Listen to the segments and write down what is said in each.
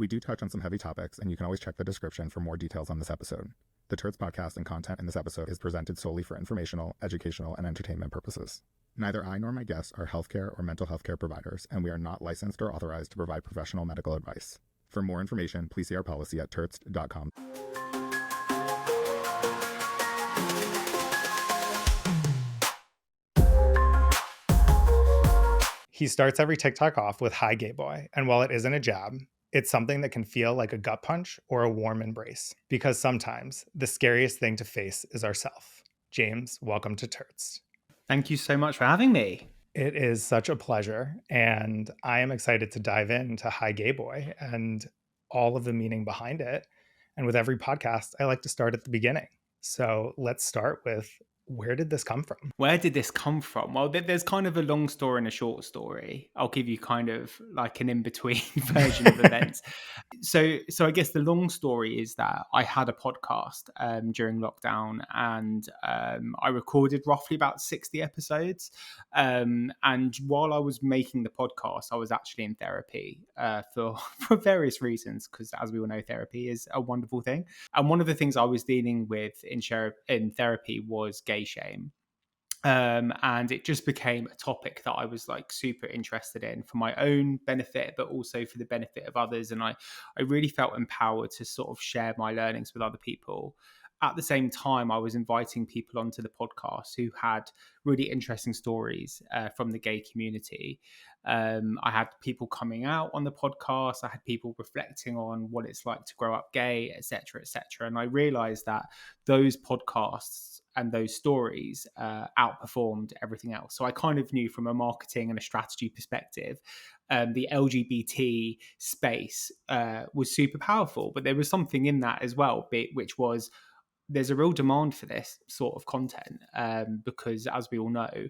We do touch on some heavy topics, and you can always check the description for more details on this episode. The Turtz podcast and content in this episode is presented solely for informational, educational, and entertainment purposes. Neither I nor my guests are healthcare or mental health care providers, and we are not licensed or authorized to provide professional medical advice. For more information, please see our policy at TURTZED.com. He starts every TikTok off with "Hi, gay boy," and while it isn't a jab, it's something that can feel like a gut punch or a warm embrace, because sometimes the scariest thing to face is ourself. James, welcome to Turtz. Thank you so much for having me. It is such a pleasure, and I am excited to dive into "Hi, gay boy" and all of the meaning behind it. And with every podcast, I like to start at the beginning. So let's start with, where did this come from? Where did this come from? Well, there's kind of a long story and a short story. I'll give you kind of like an in-between version of events. So I guess the long story is that I had a podcast during lockdown, and I recorded roughly about 60 episodes. And while I was making the podcast, I was actually in therapy for various reasons, because as we all know, therapy is a wonderful thing. And one of the things I was dealing with in therapy was gay shame. And it just became a topic that I was like super interested in for my own benefit, but also for the benefit of others. And I really felt empowered to sort of share my learnings with other people. At the same time, I was inviting people onto the podcast who had really interesting stories from the gay community. I had people coming out on the podcast. I had people reflecting on what it's like to grow up gay, etc., etc. And I realized that those podcasts and those stories outperformed everything else. So I kind of knew from a marketing and a strategy perspective, the LGBT space was super powerful. But there was something in that as well, which was, there's a real demand for this sort of content because, as we all know,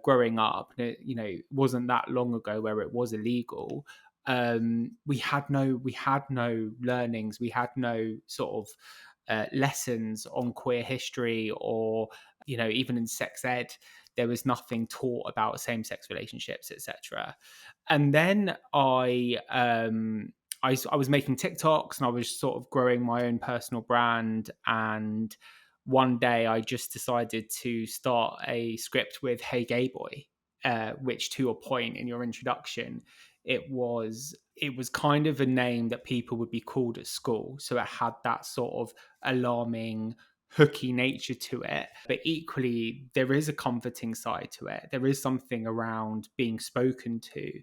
growing up, it wasn't that long ago where it was illegal. We had no learnings. We had no sort of lessons on queer history, or even in sex ed, there was nothing taught about same-sex relationships, etc. And then I was making TikToks, and I was sort of growing my own personal brand. And one day I just decided to start a script with "Hey Gay Boy," which, to your point in your introduction, it was kind of a name that people would be called at school. So it had that sort of alarming, hooky nature to it. But equally, there is a comforting side to it. There is something around being spoken to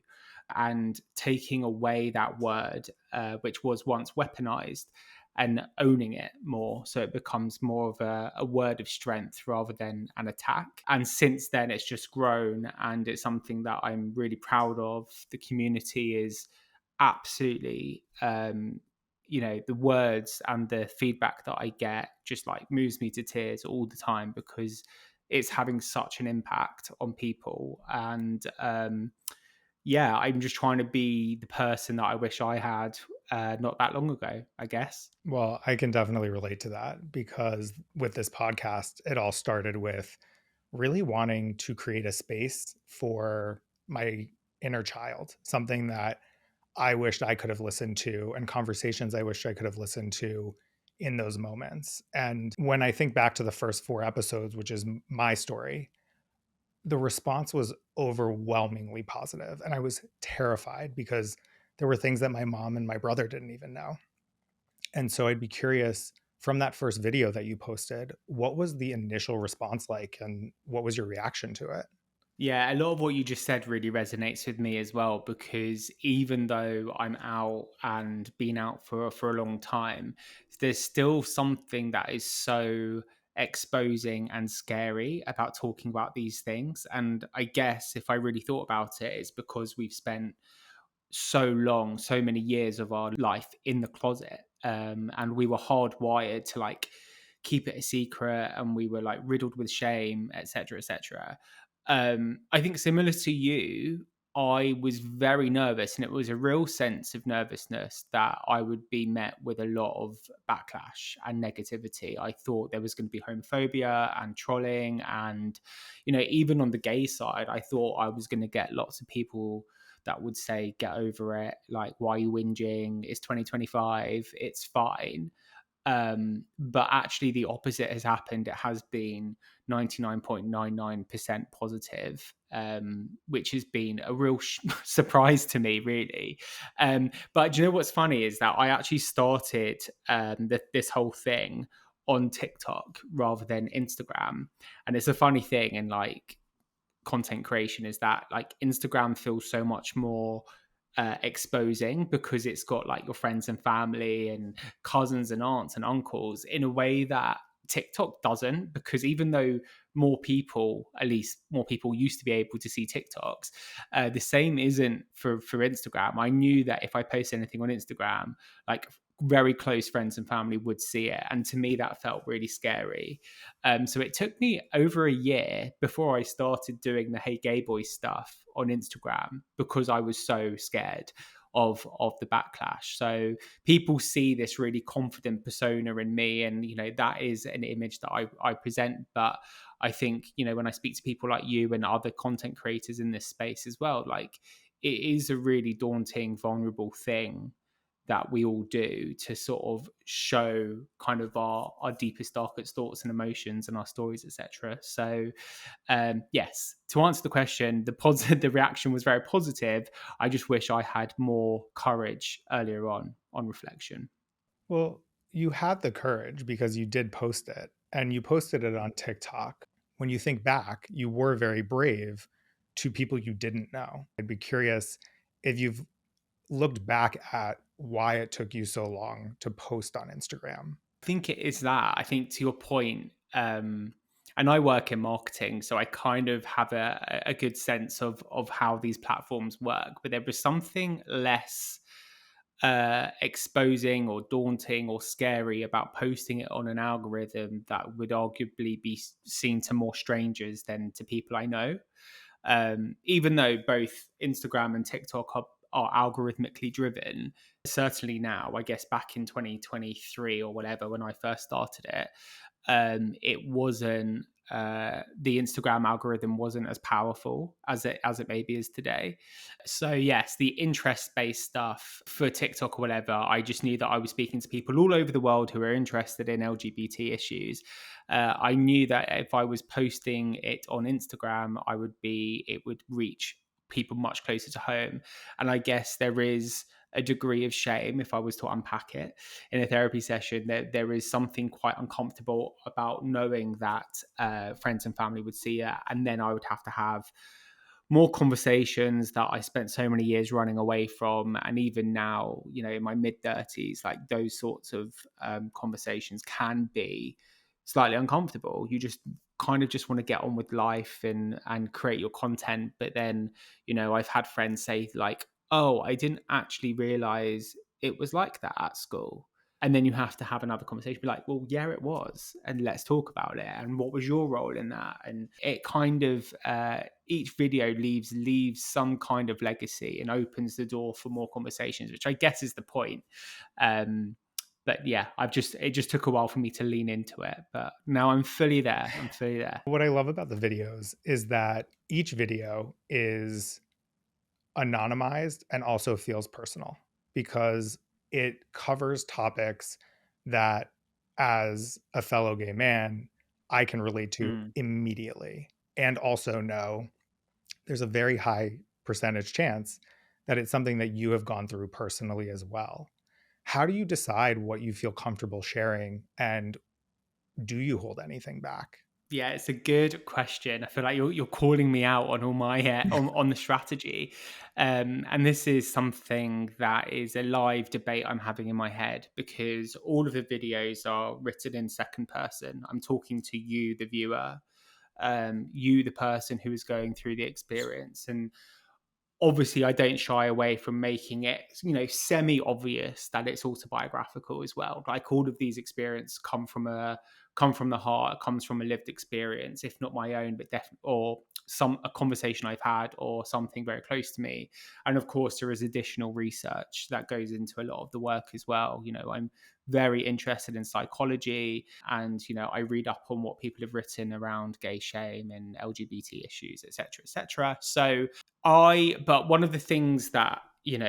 and taking away that word, which was once weaponized, and owning it more, so it becomes more of a word of strength rather than an attack. And since then, it's just grown, and it's something that I'm really proud of. The community is absolutely, the words and the feedback that I get just like moves me to tears all the time, because it's having such an impact on people. And I'm just trying to be the person that I wish I had not that long ago, I guess. Well, I can definitely relate to that, because with this podcast, it all started with really wanting to create a space for my inner child, something that I wished I could have listened to, and conversations I wished I could have listened to in those moments. And when I think back to the first 4 episodes, which is my story, the response was overwhelmingly positive, and I was terrified because there were things that my mom and my brother didn't even know. And so I'd be curious, from that first video that you posted, what was the initial response like, and what was your reaction to it? Yeah, a lot of what you just said really resonates with me as well, because even though I'm out and been out for a long time, there's still something that is so exposing and scary about talking about these things. And I guess if I really thought about it, it's because we've spent so many years of our life in the closet, and we were hardwired to like keep it a secret, and we were like riddled with shame, etc., etc. I think similar to you, I was very nervous, and it was a real sense of nervousness that I would be met with a lot of backlash and negativity. I thought there was going to be homophobia and trolling, and even on the gay side, I thought I was going to get lots of people that would say, get over it, like, why are you whinging, it's 2025, it's fine. But actually the opposite has happened. It has been 99.99% positive, which has been a real surprise to me, really. But do you know what's funny is that I actually started this whole thing on TikTok rather than Instagram. And it's a funny thing in like content creation, is that like Instagram feels so much more exposing because it's got like your friends and family and cousins and aunts and uncles, in a way that TikTok doesn't, because even though more people, at least more people used to be able to see TikToks, the same isn't for Instagram. I knew that if I post anything on Instagram, like very close friends and family would see it. And to me, that felt really scary. So it took me over a year before I started doing the Hey Gay Boy stuff on Instagram, because I was so scared of the backlash. So people see this really confident persona in me, and you know that is an image that I present. But I think, you know, when I speak to people like you and other content creators in this space as well, like, it is a really daunting, vulnerable thing that we all do to sort of show kind of our deepest, darkest thoughts and emotions and our stories, etc. So yes, to answer the question, the reaction was very positive. I just wish I had more courage earlier on reflection. Well, you had the courage because you did post it, and you posted it on TikTok. When you think back, you were very brave to people you didn't know. I'd be curious if you've looked back at why it took you so long to post on Instagram. I think it is that. I think, to your point, and I work in marketing, so I kind of have a good sense of how these platforms work. But there was something less exposing or daunting or scary about posting it on an algorithm that would arguably be seen to more strangers than to people I know. Even though both Instagram and TikTok are algorithmically driven, certainly now, I guess back in 2023 or whatever, when I first started it, it wasn't, the Instagram algorithm wasn't as powerful as it maybe is today. So yes, the interest-based stuff for TikTok or whatever, I just knew that I was speaking to people all over the world who are interested in LGBT issues. I knew that if I was posting it on Instagram, it would reach people much closer to home. And I guess there is a degree of shame, if I was to unpack it in a therapy session, there is something quite uncomfortable about knowing that friends and family would see it, and then I would have to have more conversations that I spent so many years running away from. And even now, you know, in my mid-30s, like, those sorts of conversations can be slightly uncomfortable. You just kind of just want to get on with life and create your content. But then, you know, I've had friends say like, oh, I didn't actually realize it was like that at school. And then you have to have another conversation, be like, well, yeah, it was, and let's talk about it, and what was your role in that? And it kind of each video leaves some kind of legacy and opens the door for more conversations, which I guess is the point. But yeah, it just took a while for me to lean into it, but now I'm fully there. What I love about the videos is that each video is anonymized and also feels personal, because it covers topics that, as a fellow gay man, I can relate to immediately, and also know there's a very high percentage chance that it's something that you have gone through personally as well. How do you decide what you feel comfortable sharing, and do you hold anything back? Yeah, it's a good question. I feel like you're calling me out on all my on the strategy, and this is something that is a live debate I'm having in my head, because all of the videos are written in second person. I'm talking to you, the viewer, you, the person who is going through the experience, and obviously I don't shy away from making it, you know, semi obvious that it's autobiographical as well. Like, all of these experiences come from a come from the heart, comes from a lived experience, if not my own, but definitely, or a conversation I've had or something very close to me. And of course, there is additional research that goes into a lot of the work as well. I'm very interested in psychology, and I read up on what people have written around gay shame and LGBT issues, etc., etc. But one of the things that in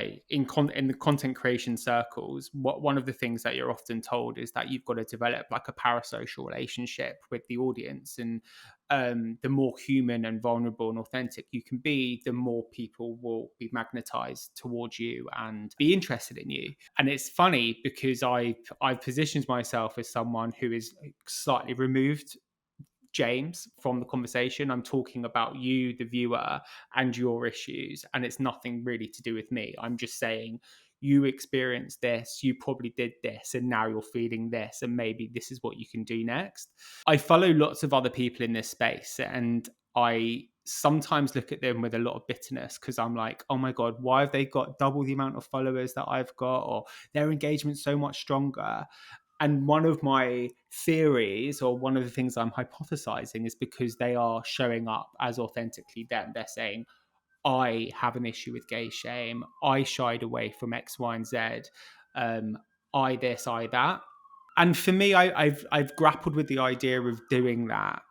the content creation circles, one of the things that you're often told is that you've got to develop like a parasocial relationship with the audience, and the more human and vulnerable and authentic you can be, the more people will be magnetized towards you and be interested in you. And it's funny because I've positioned myself as someone who is slightly removed, James, from the conversation. I'm talking about you, the viewer, and your issues, and it's nothing really to do with me. I'm just saying you experienced this, you probably did this, and now you're feeling this, and maybe this is what you can do next. I follow lots of other people in this space, and I sometimes look at them with a lot of bitterness because I'm like, oh my God, why have they got double the amount of followers that I've got, or their engagement's so much stronger? And one of my theories, or one of the things I'm hypothesizing, is because they are showing up as authentically them. They're saying, I have an issue with gay shame. I shied away from X, Y, and Z. I this, I that. And for me, I've grappled with the idea of doing that.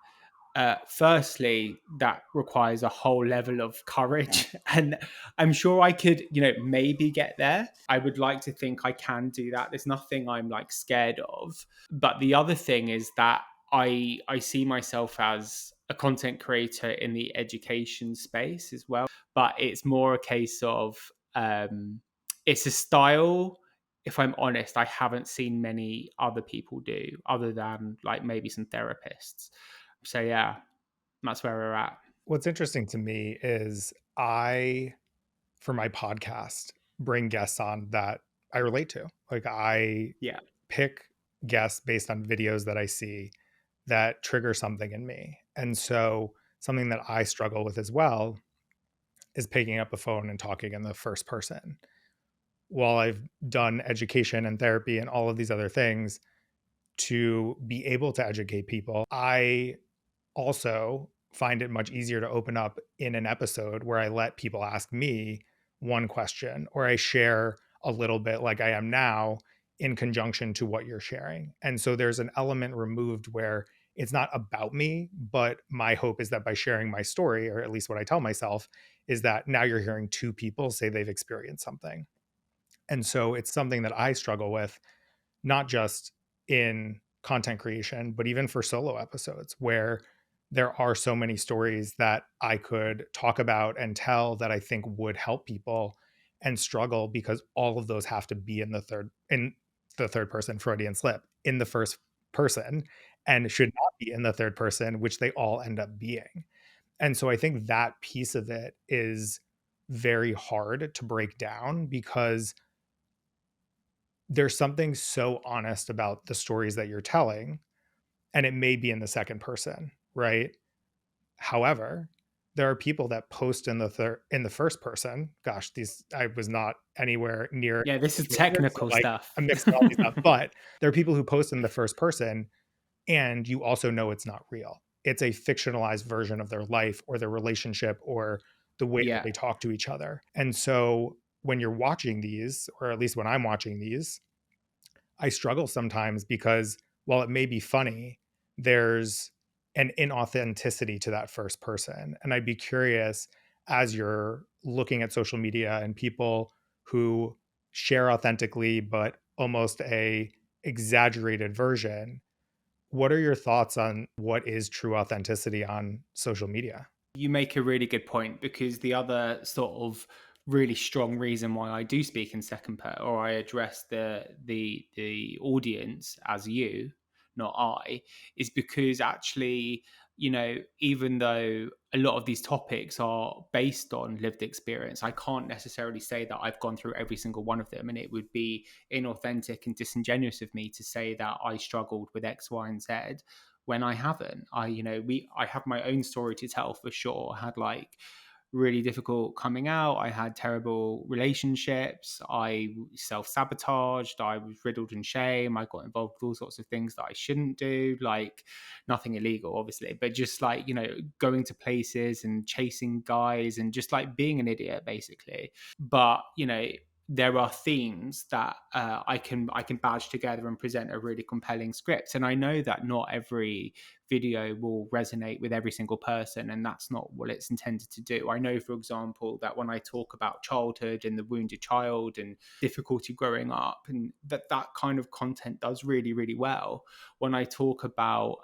Firstly, that requires a whole level of courage, and I'm sure I could, maybe get there. I would like to think I can do that. There's nothing I'm like scared of. But the other thing is that I see myself as a content creator in the education space as well, but it's more a case of it's a style. If I'm honest, I haven't seen many other people do, other than like maybe some therapists. So yeah, that's where we're at. What's interesting to me is for my podcast, bring guests on that I relate to. Like I Yeah. pick guests based on videos that I see that trigger something in me. And so something that I struggle with as well is picking up the phone and talking in the first person. While I've done education and therapy and all of these other things to be able to educate people, I also find it much easier to open up in an episode where I let people ask me one question, or I share a little bit like I am now in conjunction to what you're sharing. And so there's an element removed where it's not about me, but my hope is that by sharing my story, or at least what I tell myself, is that now you're hearing two people say they've experienced something. And so it's something that I struggle with, not just in content creation, but even for solo episodes where there are so many stories that I could talk about and tell that I think would help people, and struggle because all of those have to be in the third person, Freudian slip, in the first person, and should not be in the third person, which they all end up being. And so I think that piece of it is very hard to break down because there's something so honest about the stories that you're telling, and it may be in the second person, right? However, there are people that post in the first person. Gosh, I was not anywhere near. Yeah, this is technical so stuff. I'm mixing all these up, but there are people who post in the first person, and you also know it's not real. It's a fictionalized version of their life or their relationship or the way that they talk to each other. And so when you're watching these, or at least when I'm watching these, I struggle sometimes because while it may be funny, there's an inauthenticity to that first person. And I'd be curious, as you're looking at social media and people who share authentically, but almost a exaggerated version, what are your thoughts on what is true authenticity on social media? You make a really good point, because the other sort of really strong reason why I do speak in second person, or I address the audience as you, not I, is because actually, even though a lot of these topics are based on lived experience, I can't necessarily say that I've gone through every single one of them, and it would be inauthentic and disingenuous of me to say that I struggled with X, Y, and Z when I haven't. I have my own story to tell for sure. I had like really difficult coming out. I had terrible relationships. I self-sabotaged. I was riddled in shame. I got involved with all sorts of things that I shouldn't do, like nothing illegal, obviously, but just like, going to places and chasing guys and just like being an idiot, basically. But, there are themes that I can badge together and present a really compelling script. And I know that not every video will resonate with every single person, and that's not what it's intended to do. I know, for example, that when I talk about childhood and the wounded child and difficulty growing up, and that kind of content does really, really well. When I talk about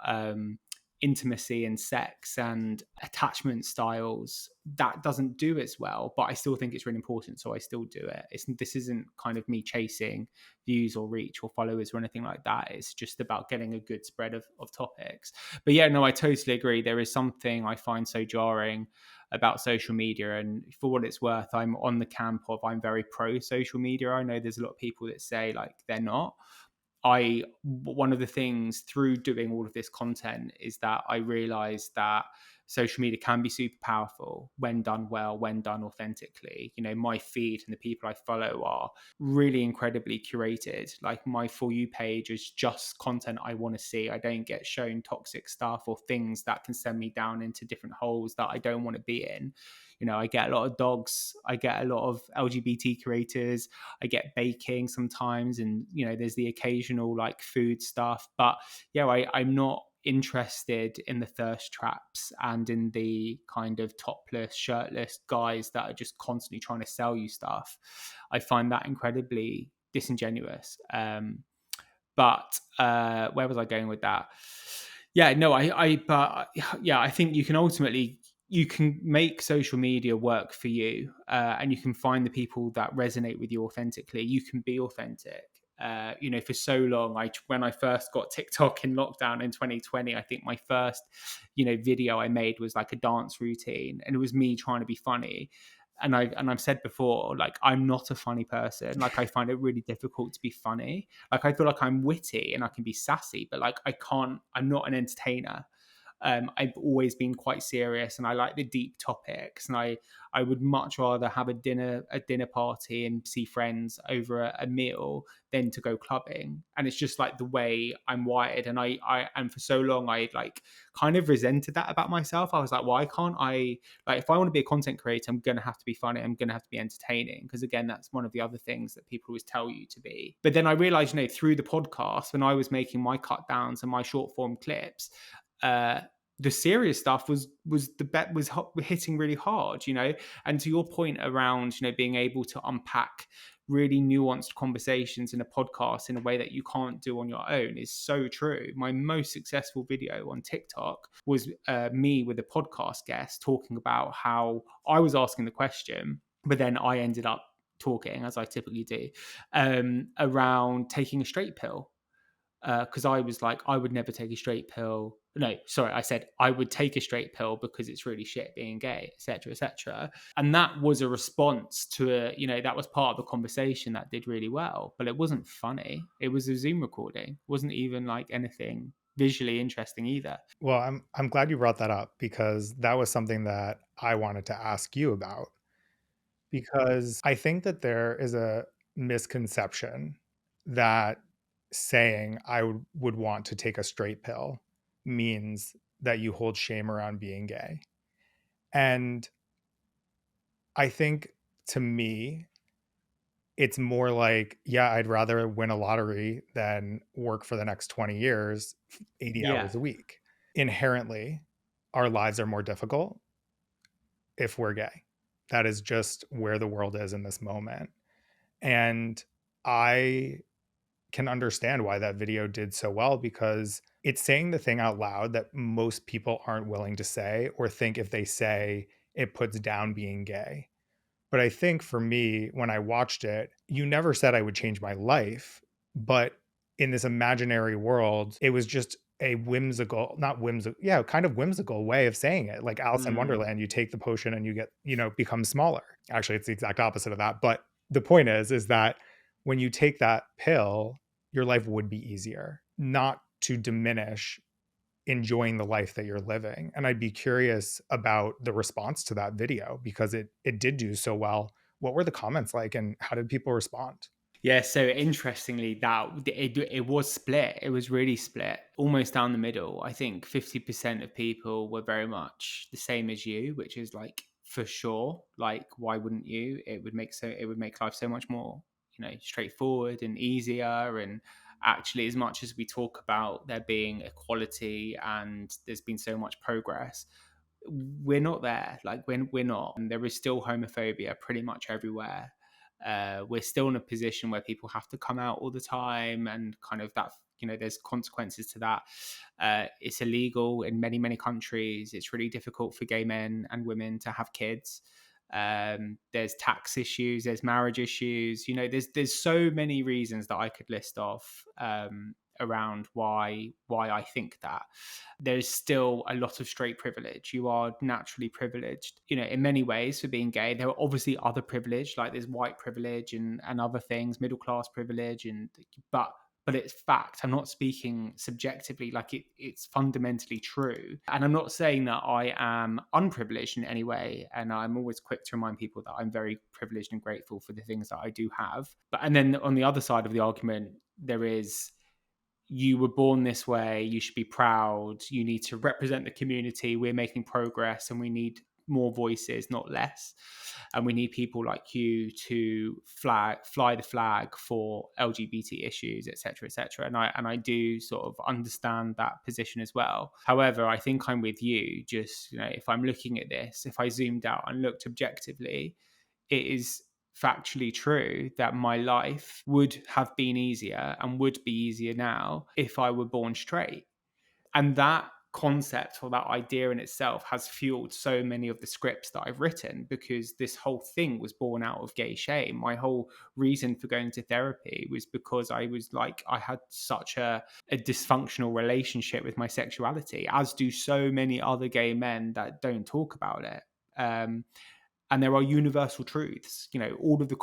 intimacy and sex and attachment styles, that doesn't do as well, but I still think it's really important, so I still do it. This isn't kind of me chasing views or reach or followers or anything like that. It's just about getting a good spread of topics. But yeah, no, I totally agree. There is something I find so jarring about social media, and for what it's worth, I'm on the camp of I'm very pro social media. I know there's a lot of people that say like they're not. One of the things through doing all of this content is that I realized that social media can be super powerful when done well, when done authentically. My feed and the people I follow are really incredibly curated. Like, my For You page is just content I want to see. I don't get shown toxic stuff or things that can send me down into different holes that I don't want to be in. I get a lot of dogs, I get a lot of LGBT creators, I get baking sometimes, and there's the occasional like food stuff. But yeah, I'm not interested in the thirst traps and in the kind of topless, shirtless guys that are just constantly trying to sell you stuff. I find that incredibly disingenuous. But where was I going with that? Yeah, no, I think you can make social media work for you, and you can find the people that resonate with you authentically. You can be authentic. For so long, when I first got TikTok in lockdown in 2020, I think my first, video I made was like a dance routine, and it was me trying to be funny. And I've said before, like, I'm not a funny person. Like, I find it really difficult to be funny. Like, I feel like I'm witty and I can be sassy, but like, I'm not an entertainer. I've always been quite serious, and I like the deep topics, and I would much rather have a dinner party and see friends over a meal than to go clubbing. And it's just like the way I'm wired. And I and for so long I like kind of resented that about myself. I was like, why can't I, like, if I want to be a content creator, I'm gonna have to be funny, I'm gonna have to be entertaining, because again, that's one of the other things that people always tell you to be. But then I realized, through the podcast, when I was making my cut downs and my short form clips, the serious stuff was hitting really hard, and to your point around, being able to unpack really nuanced conversations in a podcast in a way that you can't do on your own is so true. My most successful video on TikTok was me with a podcast guest talking about how I was asking the question, but then I ended up talking, as I typically do, around taking a straight pill. Because I was like, I would never take a straight pill. No, sorry, I said I would take a straight pill because it's really shit being gay, etc., etc. And that was a response to that was part of the conversation that did really well, but it wasn't funny. It was a Zoom recording. It wasn't even like anything visually interesting either. Well, I'm glad you brought that up, because that was something that I wanted to ask you about, because I think that there is a misconception that saying I would want to take a straight pill means that you hold shame around being gay. And I think, to me, it's more like, yeah, I'd rather win a lottery than work for the next 20 years, 80 hours a week. Inherently, our lives are more difficult if we're gay. That is just where the world is in this moment. And I can understand why that video did so well, because it's saying the thing out loud that most people aren't willing to say, or think if they say it puts down being gay. But I think for me, when I watched it, you never said I would change my life, but in this imaginary world, it was just a whimsical, not whimsical, yeah, kind of whimsical way of saying it. Like Alice in Wonderland, you take the potion and you get, become smaller. Actually, it's the exact opposite of that. But the point is that when you take that pill, your life would be easier, not to diminish enjoying the life that you're living. And I'd be curious about the response to that video because it did do so well. What were the comments like and how did people respond? Yeah, so interestingly, that it was split. It was really split, almost down the middle. I think 50% of people were very much the same as you, which is like for sure. Like, why wouldn't you? It would make life so much more, straightforward and easier. And actually, as much as we talk about there being equality and there's been so much progress, we're not there. Like, we're not. And there is still homophobia pretty much everywhere. We're still in a position where people have to come out all the time, and kind of that, there's consequences to that. It's illegal in many countries. It's really difficult for gay men and women to have kids. There's tax issues, there's marriage issues. There's so many reasons that I could list off around why I think that there's still a lot of straight privilege. You are naturally privileged, in many ways for being gay. There are obviously other privilege, like there's white privilege and other things, middle class privilege, but it's fact. I'm not speaking subjectively, like it's fundamentally true. And I'm not saying that I am unprivileged in any way. And I'm always quick to remind people that I'm very privileged and grateful for the things that I do have. And then on the other side of the argument, there is, you were born this way, you should be proud, you need to represent the community, we're making progress and we need more voices, not less. And we need people like you to fly the flag for LGBT issues, etc., etc. And I do sort of understand that position as well. However, I think I'm with you. Just, if I'm looking at this, if I zoomed out and looked objectively, it is factually true that my life would have been easier and would be easier now if I were born straight. And that concept or that idea in itself has fueled so many of the scripts that I've written, because this whole thing was born out of gay shame. My whole reason for going to therapy was because I had such a dysfunctional relationship with my sexuality, as do so many other gay men that don't talk about it. And there are universal truths. All of the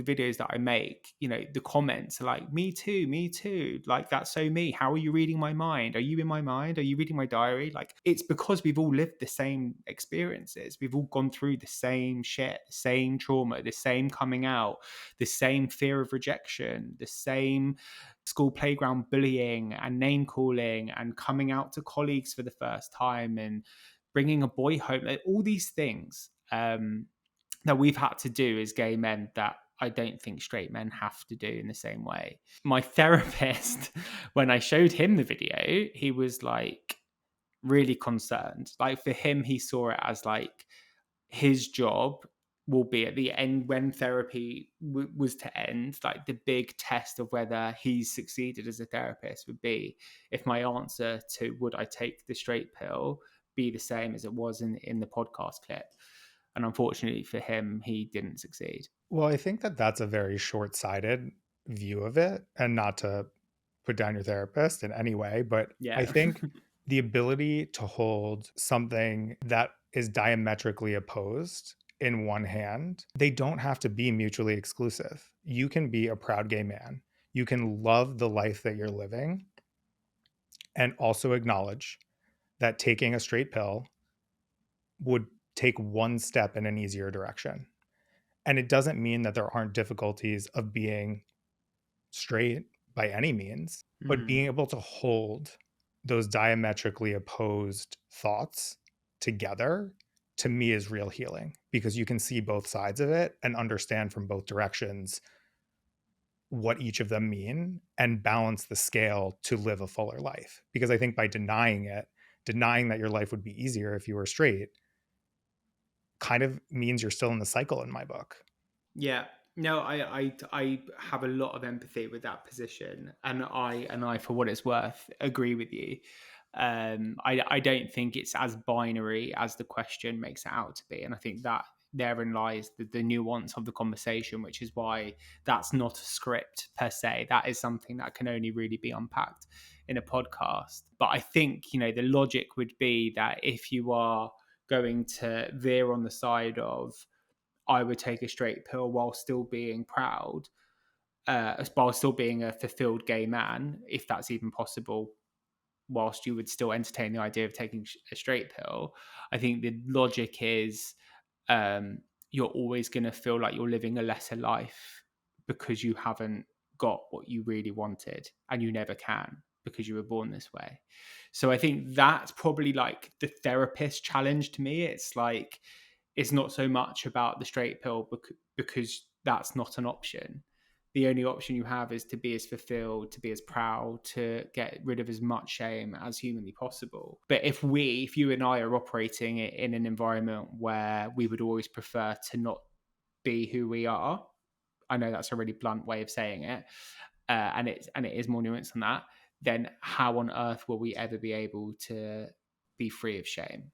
videos that I make, the comments are like, me too, like, that's so me. How are you reading my mind? Are you in my mind? Are you reading my diary? Like, it's because we've all lived the same experiences. We've all gone through the same shit, the same trauma, the same coming out, the same fear of rejection, the same school playground bullying and name calling and coming out to colleagues for the first time and bringing a boy home, like all these things that we've had to do as gay men that I don't think straight men have to do in the same way. My therapist, when I showed him the video, he was like really concerned. Like, for him, he saw it as like his job will be at the end, when therapy was to end, like the big test of whether he's succeeded as a therapist would be if my answer to would I take the straight pill be the same as it was in the podcast clip. And unfortunately for him, he didn't succeed. Well, I think that that's a very short-sighted view of it, and not to put down your therapist in any way, but Yeah. I think the ability to hold something that is diametrically opposed in one hand, they don't have to be mutually exclusive. You can be a proud gay man. You can love the life that you're living and also acknowledge that taking a straight pill would take one step in an easier direction. And it doesn't mean that there aren't difficulties of being straight by any means, but being able to hold those diametrically opposed thoughts together, to me, is real healing, because you can see both sides of it and understand from both directions what each of them mean and balance the scale to live a fuller life. Because I think by denying that your life would be easier if you were straight, kind of means you're still in the cycle in my book. Yeah. No, I have a lot of empathy with that position, and I for what it's worth agree with you. I don't think it's as binary as the question makes it out to be, and I think that therein lies the nuance of the conversation, which is why that's not a script per se. That is something that can only really be unpacked in a podcast. But I think, the logic would be that if you are going to veer on the side of I would take a straight pill while still being proud, while still being a fulfilled gay man, if that's even possible, whilst you would still entertain the idea of taking a straight pill. I think the logic is you're always going to feel like you're living a lesser life because you haven't got what you really wanted, and you never can because you were born this way. So I think that's probably like the therapist challenge to me. It's like, it's not so much about the straight pill because that's not an option. The only option you have is to be as fulfilled, to be as proud, to get rid of as much shame as humanly possible. But if you and I are operating in an environment where we would always prefer to not be who we are, I know that's a really blunt way of saying it, and it is more nuanced than that, then how on earth will we ever be able to be free of shame?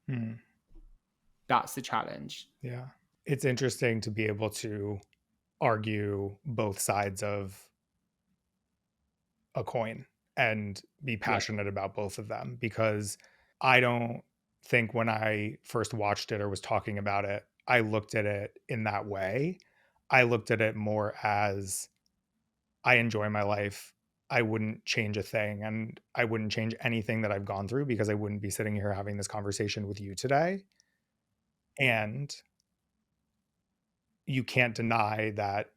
That's the challenge. Yeah. It's interesting to be able to argue both sides of a coin and be passionate about both of them, because I don't think when I first watched it or was talking about it, I looked at it in that way. I looked at it more as, I enjoy my life. I wouldn't change a thing, and I wouldn't change anything that I've gone through, because I wouldn't be sitting here having this conversation with you today. And you can't deny that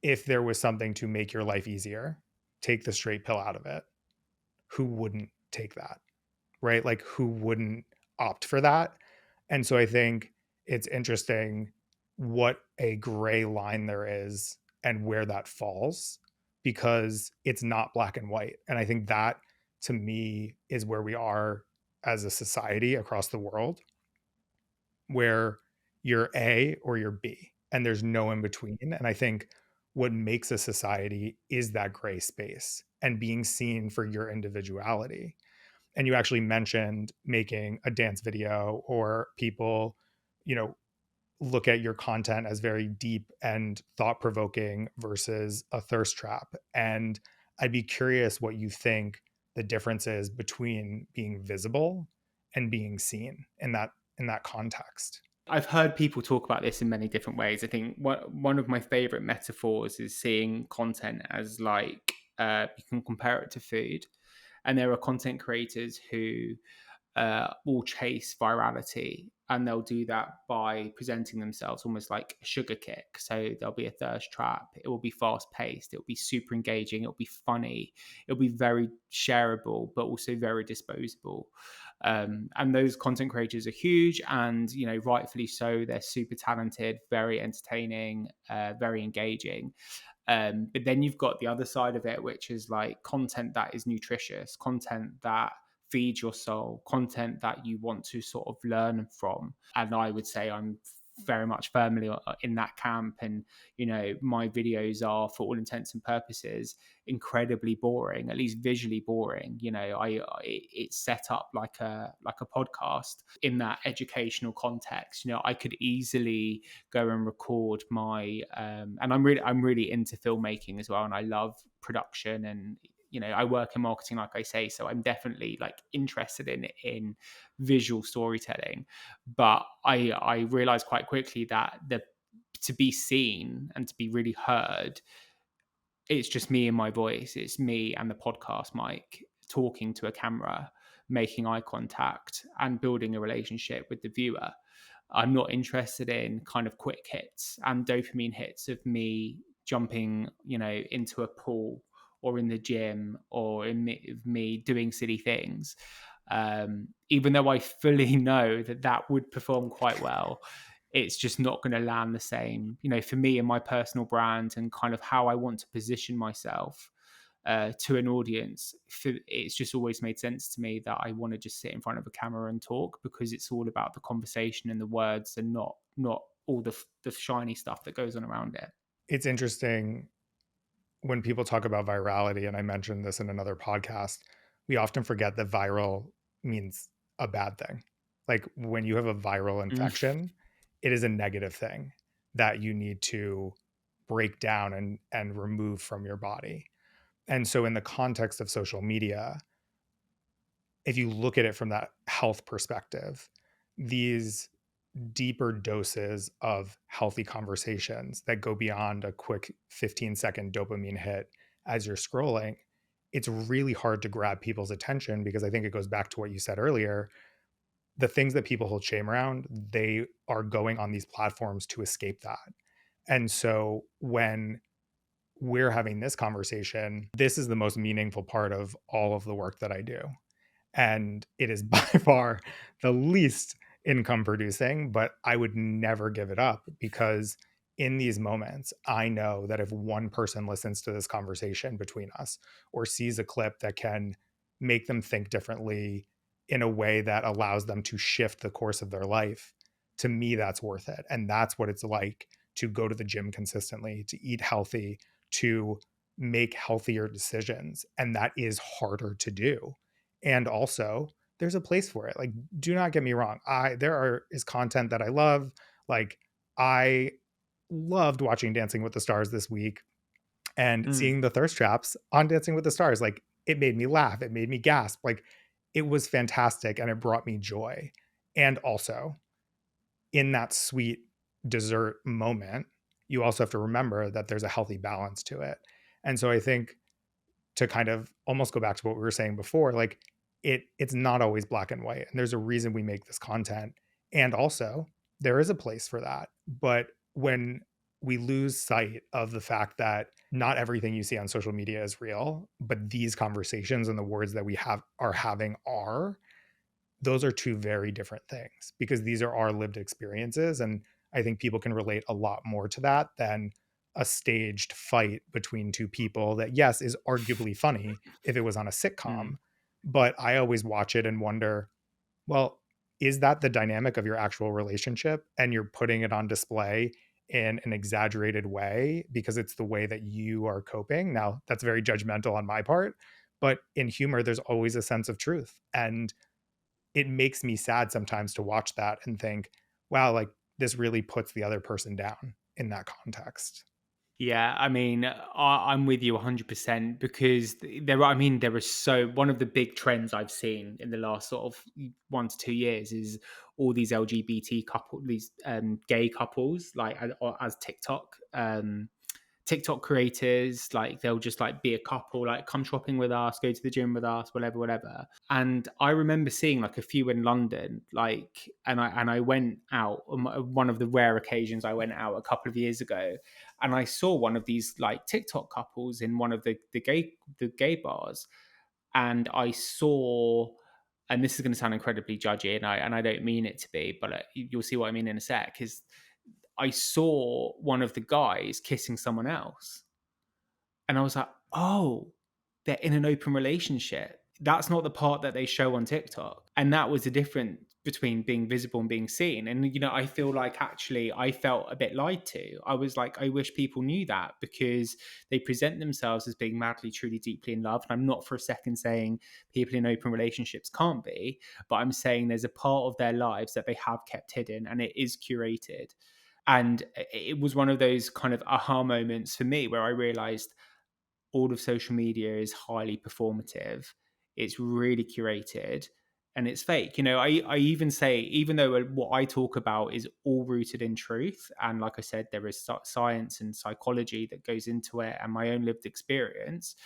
if there was something to make your life easier, take the straight pill out of it. Who wouldn't take that? Right? Like, who wouldn't opt for that? And so I think it's interesting what a gray line there is and where that falls, because it's not black and white. And I think that, to me, is where we are as a society across the world, where you're A or you're B, and there's no in between. And I think what makes a society is that gray space and being seen for your individuality. And you actually mentioned making a dance video, or people, look at your content as very deep and thought provoking versus a thirst trap. And I'd be curious what you think the difference is between being visible and being seen in that context. I've heard people talk about this in many different ways. I think one of my favorite metaphors is seeing content as like, you can compare it to food. And there are content creators who will chase virality, and they'll do that by presenting themselves almost like a sugar kick. So there'll be a thirst trap. It will be fast paced. It will be super engaging. It'll be funny. It'll be very shareable, but also very disposable. And those content creators are huge, and rightfully so. They're super talented, very entertaining, very engaging. But then you've got the other side of it, which is like content that is nutritious, content that feeds your soul, content that you want to sort of learn from. And I would say I'm very much firmly in that camp. And my videos are, for all intents and purposes, incredibly boring, at least visually boring. It's set up like a podcast in that educational context. I could easily go and record my and I'm really into filmmaking as well, and I love production, and I work in marketing, like I say, so I'm definitely like interested in visual storytelling. But I realized quite quickly that to be seen and to be really heard, it's just me and my voice. It's me and the podcast mic talking to a camera, making eye contact, and building a relationship with the viewer. I'm not interested in kind of quick hits and dopamine hits of me jumping, into a pool, or in the gym, or in me doing silly things. Even though I fully know that would perform quite well, it's just not going to land the same. For me and my personal brand and kind of how I want to position myself to an audience, it's just always made sense to me that I want to just sit in front of a camera and talk, because it's all about the conversation and the words, and not all the shiny stuff that goes on around it. It's interesting when people talk about virality, and I mentioned this in another podcast, we often forget that viral means a bad thing. Like, when you have a viral infection, it is a negative thing that you need to break down and remove from your body. And so in the context of social media, if you look at it from that health perspective, these deeper doses of healthy conversations that go beyond a quick 15-second dopamine hit as you're scrolling, it's really hard to grab people's attention, because I think it goes back to what you said earlier. The things that people hold shame around, they are going on these platforms to escape that. And so when we're having this conversation, this is the most meaningful part of all of the work that I do. And it is by far the least income producing, but I would never give it up, because in these moments, I know that if one person listens to this conversation between us or sees a clip that can make them think differently in a way that allows them to shift the course of their life, to me, that's worth it. And that's what it's like to go to the gym consistently, to eat healthy, to make healthier decisions. And that is harder to do. And also, there's a place for it. Like, do not get me wrong. Is content that I love. Like, I loved watching Dancing with the Stars this week, and seeing the thirst traps on Dancing with the Stars. Like, it made me laugh. It made me gasp. Like, it was fantastic, and it brought me joy. And also, in that sweet dessert moment, you also have to remember that there's a healthy balance to it. And so I think, to kind of almost go back to what we were saying before, like, it's not always black and white, and there's a reason we make this content. And also, there is a place for that. But when we lose sight of the fact that not everything you see on social media is real, but these conversations and the words that we are having are, those are two very different things, because these are our lived experiences. And I think people can relate a lot more to that than a staged fight between two people that, yes, is arguably funny if it was on a sitcom. But I always watch it and wonder, well, is that the dynamic of your actual relationship? And you're putting it on display in an exaggerated way because it's the way that you are coping. Now, that's very judgmental on my part, but in humor, there's always a sense of truth. And it makes me sad sometimes to watch that and think, wow, like, this really puts the other person down in that context. Yeah, I mean, I'm with you 100%, because there is one of the big trends I've seen in the last sort of 1 to 2 years is all these these gay couples, like as TikTok creators, like they'll just like be a couple, like come shopping with us, go to the gym with us, whatever, whatever. And I remember seeing like a few in London, like, and I went out on one of the rare occasions I went out a couple of years ago, and I saw one of these like TikTok couples in one of the gay bars, and I saw. And this is going to sound incredibly judgy, and I don't mean it to be, but you'll see what I mean in a sec. Is I saw one of the guys kissing someone else. And I was like, oh, they're in an open relationship. That's not the part that they show on TikTok. And that was the difference between being visible and being seen. And, I feel like actually I felt a bit lied to. I was like, I wish people knew that, because they present themselves as being madly, truly, deeply in love. And I'm not for a second saying people in open relationships can't be, but I'm saying there's a part of their lives that they have kept hidden, and it is curated. And it was one of those kind of aha moments for me where I realized all of social media is highly performative. It's really curated and it's fake. I even say, even though what I talk about is all rooted in truth, and like I said, there is science and psychology that goes into it and my own lived experience.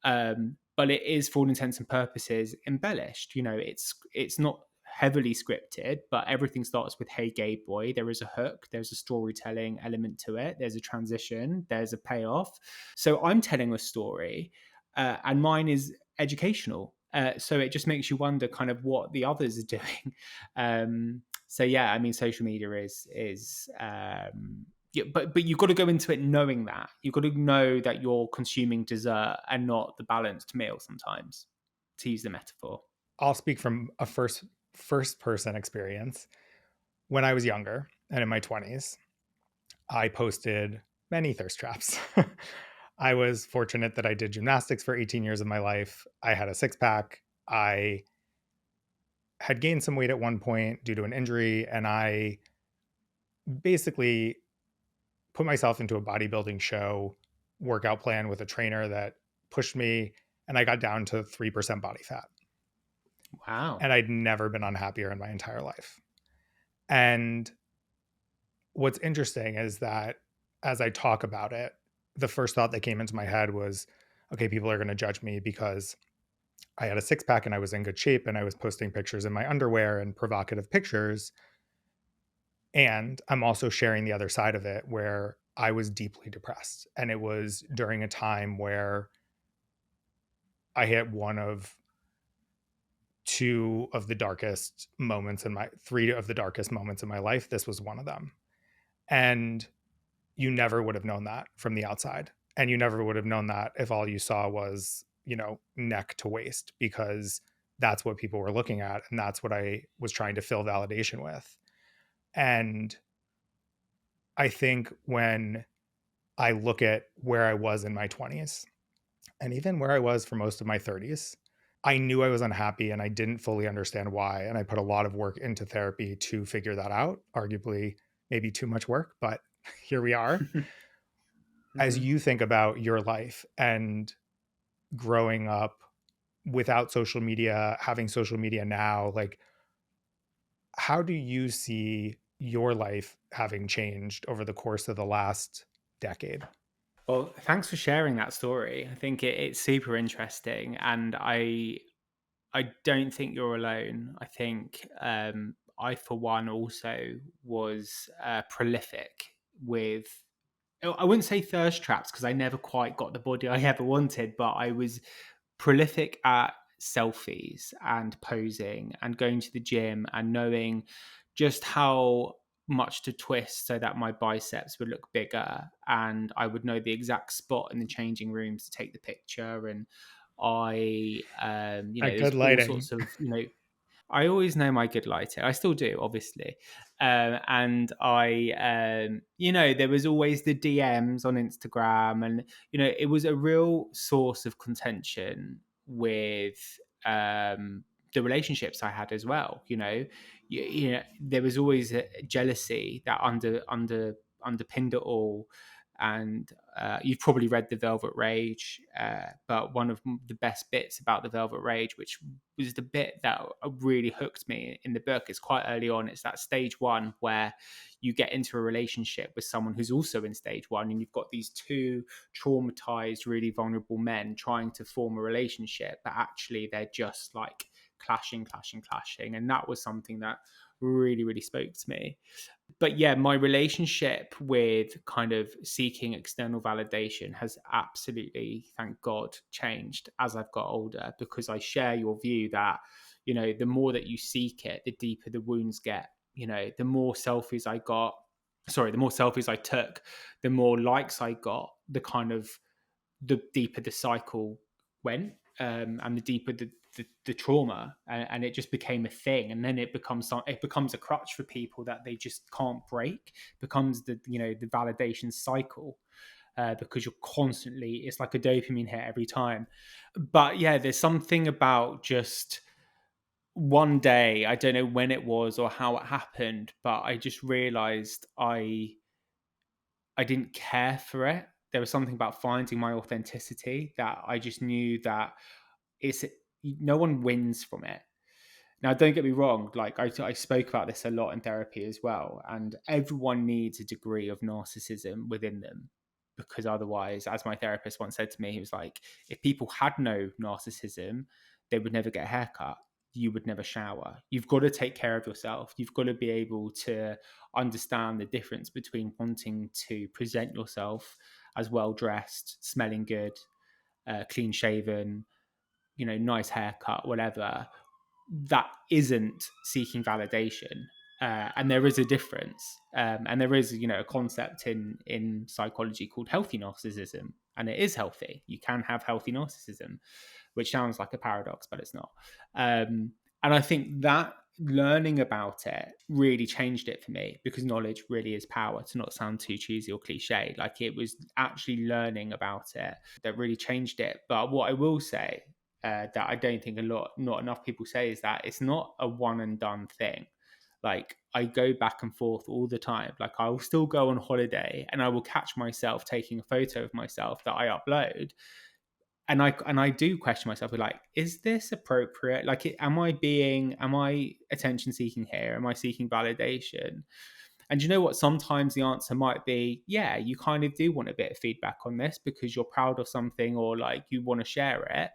But it is, for all intents and purposes, embellished. It's not heavily scripted, but everything starts with "Hey, gay boy." There is a hook, there's a storytelling element to it, there's a transition, there's a payoff. So I'm telling a story, and mine is educational. So it just makes you wonder kind of what the others are doing. So yeah, I mean, social media is yeah, but you've got to go into it knowing that. You've got to know that you're consuming dessert and not the balanced meal sometimes, to use the metaphor. I'll speak from a first person experience. When I was younger and in my 20s, I posted many thirst traps. I was fortunate that I did gymnastics for 18 years of my life. I had a six pack. I had gained some weight at one point due to an injury, and I basically put myself into a bodybuilding show workout plan with a trainer that pushed me, and I got down to 3% body fat. Wow. And I'd never been unhappier in my entire life. And what's interesting is that as I talk about it, the first thought that came into my head was, okay, people are going to judge me because I had a six pack and I was in good shape and I was posting pictures in my underwear and provocative pictures. And I'm also sharing the other side of it where I was deeply depressed. And it was during a time where I hit one of two of the darkest moments in my three of the darkest moments in my life. This was one of them. And you never would have known that from the outside. And you never would have known that if all you saw was, neck to waist, because that's what people were looking at. And that's what I was trying to fill validation with. And I think when I look at where I was in my 20s and even where I was for most of my 30s, I knew I was unhappy and I didn't fully understand why. And I put a lot of work into therapy to figure that out, arguably maybe too much work, but here we are. As you think about your life and growing up without social media, having social media now, like, how do you see your life having changed over the course of the last decade? Well, thanks for sharing that story. I think it's super interesting, and I don't think you're alone. I think I, for one, also was prolific with. I wouldn't say thirst traps because I never quite got the body I ever wanted, but I was prolific at selfies and posing and going to the gym and knowing just how much to twist so that my biceps would look bigger, and I would know the exact spot in the changing rooms to take the picture. And That there's good all lighting. sorts of, I always know my good lighting. I still do, obviously. And there was always the DMs on Instagram. And, it was a real source of contention with the relationships I had as well. There was always a jealousy that underpinned it all. And you've probably read The Velvet Rage, but one of the best bits about The Velvet Rage, which was the bit that really hooked me in the book, is quite early on. It's that stage one where you get into a relationship with someone who's also in stage one, and you've got these two traumatized, really vulnerable men trying to form a relationship, but actually they're just like clashing. And that was something that really, really spoke to me. But yeah, my relationship with kind of seeking external validation has absolutely, thank God, changed as I've got older, because I share your view that, the more that you seek it, the deeper the wounds get. The more selfies I took, the more likes I got, the deeper the cycle went, and the deeper the trauma, and it just became a thing. And then it becomes a crutch for people that they just can't break. It becomes the validation cycle, because you're constantly, it's like a dopamine hit every time. But yeah, there's something about just one day, I don't know when it was or how it happened, but I just realized I didn't care for it. There was something about finding my authenticity that I just knew that it's no one wins from it. Now, don't get me wrong, like I spoke about this a lot in therapy as well, and everyone needs a degree of narcissism within them, because otherwise, as my therapist once said to me, he was like, if people had no narcissism, they would never get a haircut. You would never shower. You've got to take care of yourself. You've got to be able to understand the difference between wanting to present yourself as well dressed, smelling good, clean shaven, nice haircut, whatever, that isn't seeking validation. And there is a difference. And there is, a concept in psychology called healthy narcissism. And it is healthy. You can have healthy narcissism, which sounds like a paradox, but it's not. And I think that learning about it really changed it for me, because knowledge really is power, to not sound too cheesy or cliche. Like, it was actually learning about it that really changed it. But what I will say, that I don't think not enough people say, is that it's not a one and done thing. Like, I go back and forth all the time. Like, I will still go on holiday and I will catch myself taking a photo of myself that I upload, and I do question myself, like, is this appropriate? Like, am I attention seeking here? Am I seeking validation? And you know what? Sometimes the answer might be, yeah, you kind of do want a bit of feedback on this because you're proud of something or like you want to share it.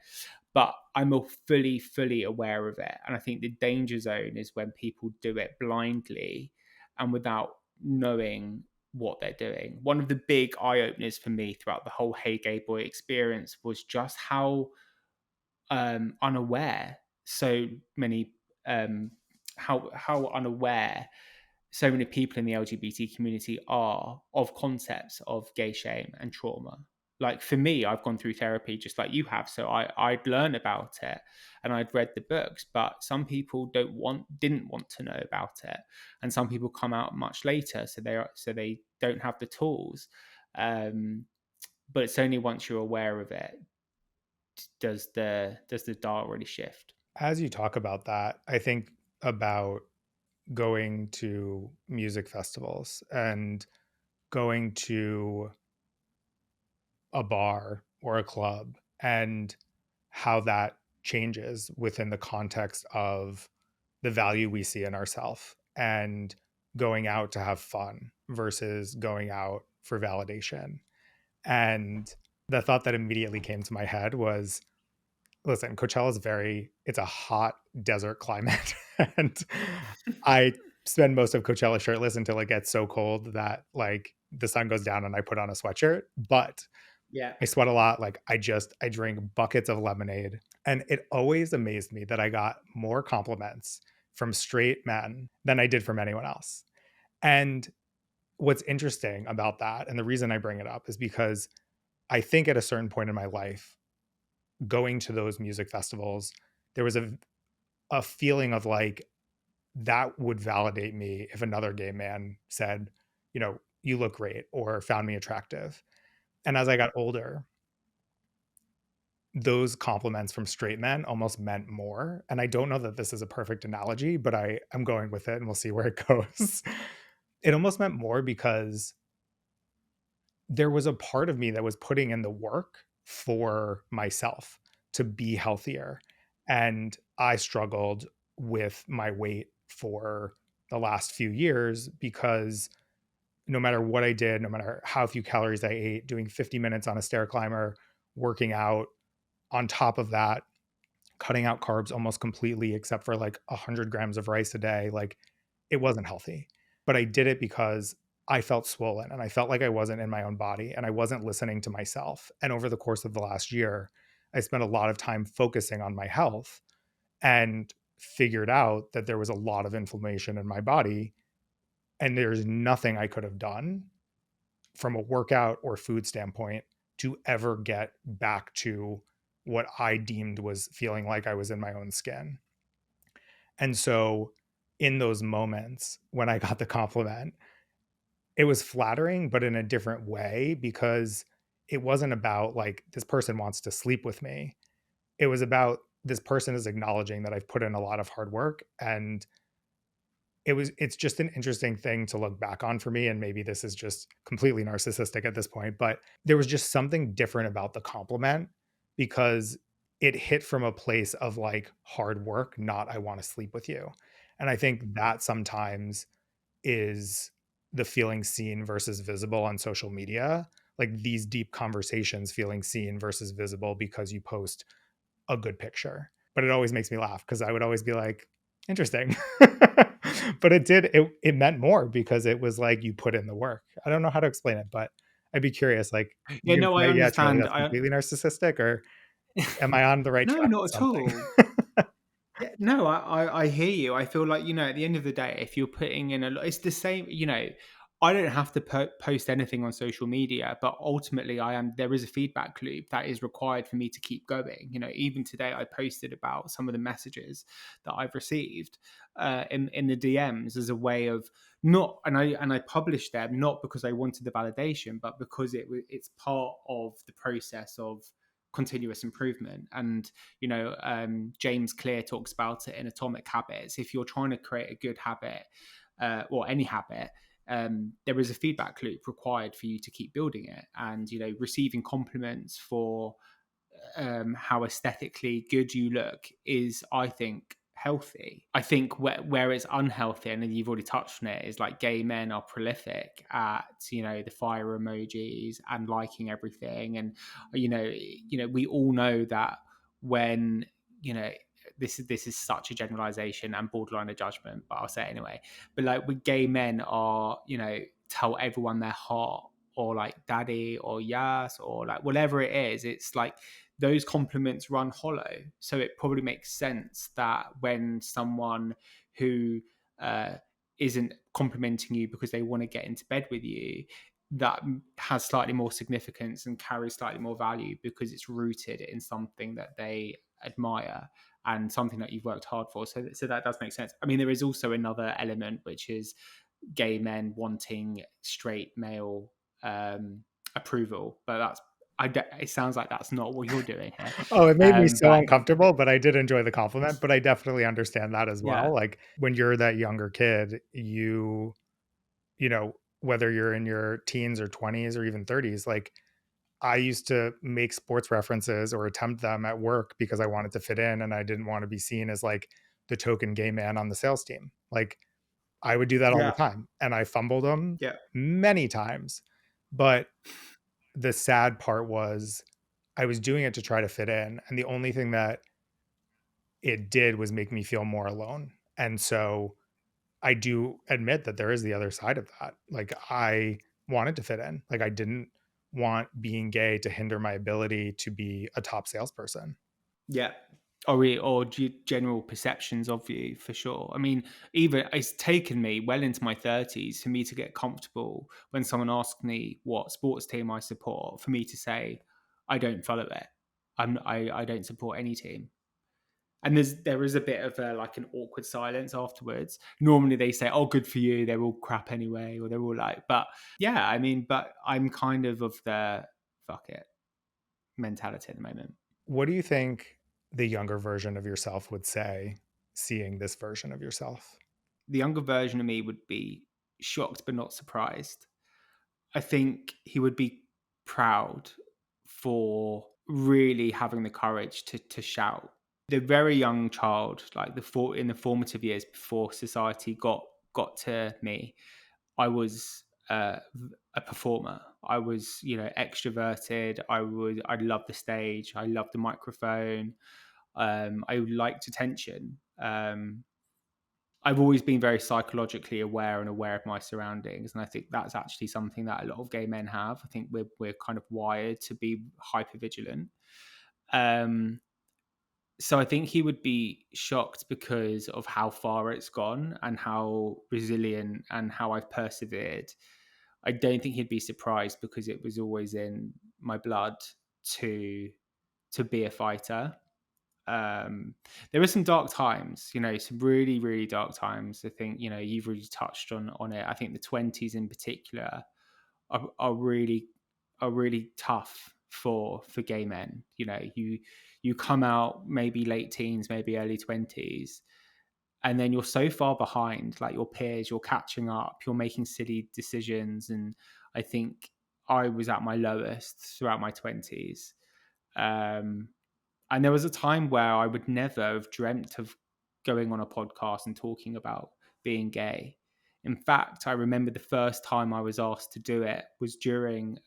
But I'm all fully aware of it. And I think the danger zone is when people do it blindly and without knowing what they're doing. One of the big eye openers for me throughout the whole Hey Gay Boy experience was just how unaware so many how unaware so many people in the LGBT community are of concepts of gay shame and trauma. Like for me, I've gone through therapy just like you have, so I'd learn about it and I'd read the books, but some people didn't want to know about it, and some people come out much later, so they don't have the tools. But it's only once you're aware of it does the dial really shift. As you talk about that, I think about going to music festivals and going to a bar or a club and how that changes within the context of the value we see in ourselves and going out to have fun versus going out for validation. And the thought that immediately came to my head was, listen, Coachella is it's a hot desert climate. And I spend most of Coachella shirtless until it gets so cold that like the sun goes down and I put on a sweatshirt. But Yeah. I sweat a lot. Like I drink buckets of lemonade. And it always amazed me that I got more compliments from straight men than I did from anyone else. And what's interesting about that, and the reason I bring it up is because I think at a certain point in my life, going to those music festivals, there was a feeling of like, that would validate me if another gay man said, you know, you look great or found me attractive. And as I got older, those compliments from straight men almost meant more. And I don't know that this is a perfect analogy, but I'm going with it and we'll see where it goes. It almost meant more because there was a part of me that was putting in the work for myself to be healthier. And I struggled with my weight for the last few years because no matter what I did, no matter how few calories I ate, doing 50 minutes on a stair climber, working out, on top of that, cutting out carbs almost completely, except for like 100 grams of rice a day, like it wasn't healthy. But I did it because I felt swollen and I felt like I wasn't in my own body and I wasn't listening to myself. And over the course of the last year, I spent a lot of time focusing on my health and figured out that there was a lot of inflammation in my body and there's nothing I could have done from a workout or food standpoint to ever get back to what I deemed was feeling like I was in my own skin. And so in those moments when I got the compliment, it was flattering, but in a different way because it wasn't about like this person wants to sleep with me. It was about this person is acknowledging that I've put in a lot of hard work, and it's just an interesting thing to look back on for me, and maybe this is just completely narcissistic at this point, but there was just something different about the compliment because it hit from a place of like hard work, not I want to sleep with you. And I think that sometimes is the feeling seen versus visible on social media, like these deep conversations feeling seen versus visible because you post a good picture. But it always makes me laugh because I would always be like, interesting. But it meant more because it was like you put in the work. I don't know how to explain it, but I'd be curious. Like, Yeah, you gonna no, I say, yeah, Charlie, understand. that's completely narcissistic, or am I on the right No, track with not at something? all. Yeah, no, I hear you. I feel like, at the end of the day, if you're putting in a lot, it's the same, I don't have to post anything on social media, but ultimately there is a feedback loop that is required for me to keep going. Even today I posted about some of the messages that I've received in the DMs as a way of not, and I published them not because I wanted the validation, but because it's part of the process of continuous improvement. And James Clear talks about it in Atomic Habits. If you're trying to create a good habit or any habit, there is a feedback loop required for you to keep building it. And receiving compliments for how aesthetically good you look is, I think, healthy. I think where it's unhealthy, and you've already touched on it, is like gay men are prolific at, you know, the fire emojis and liking everything. And, we all know that when, you know, this is such a generalization and borderline a judgment, but I'll say it anyway. But like with gay men are, you know, tell everyone they're hot, or like daddy or yes, or like whatever it is, it's like those compliments run hollow. So it probably makes sense that when someone who isn't complimenting you because they want to get into bed with you, that has slightly more significance and carries slightly more value because it's rooted in something that they admire and something that you've worked hard for. So that does make sense. I mean, there is also another element, which is gay men wanting straight male approval, but it sounds like that's not what you're doing here. Oh, it made me so But uncomfortable, but I did enjoy the compliment. But I definitely understand that as yeah, well. Like when you're that younger kid, you know, whether you're in your teens or 20s or even 30s, like I used to make sports references or attempt them at work because I wanted to fit in and I didn't want to be seen as like the token gay man on the sales team. Like I would do that all the yeah, time and I fumbled them yeah, many times. But the sad part was I was doing it to try to fit in. And the only thing that it did was make me feel more alone. And so I do admit that there is the other side of that. Like I wanted to fit in. Like I didn't want being gay to hinder my ability to be a top salesperson. yeah. Or general perceptions of you, for sure. I mean, even it's taken me well into my 30s for me to get comfortable when someone asks me what sports team I support, for me to say I don't follow it. I don't support any team. And there is a bit of like an awkward silence afterwards. Normally they say, "Oh, good for you. They're all crap anyway," or they're all like. But yeah, I mean, but I'm kind of the fuck it mentality at the moment. What do you think the younger version of yourself would say seeing this version of yourself? The younger version of me would be shocked but not surprised. I think he would be proud for really having the courage to shout. The very young child, like in the formative years before society got to me, I was a performer. I was, you know, extroverted. I loved the stage. I loved the microphone. I liked attention. I've always been very psychologically aware and aware of my surroundings, and I think that's actually something that a lot of gay men have. I think we're kind of wired to be hyper vigilant. Um, so I think he would be shocked because of how far it's gone and how resilient and how I've persevered. I don't think he'd be surprised because it was always in my blood to be a fighter. um there were some dark times, you know, some really really dark times. I think, you know, you've really touched on it. I think the 20s in particular are really tough for gay men. You know, you come out maybe late teens, maybe early 20s, and then you're so far behind like your peers. You're catching up, you're making silly decisions. And I think I was at my lowest throughout my 20s. um and there was a time where I would never have dreamt of going on a podcast and talking about being gay. In fact, I remember the first time I was asked to do it was during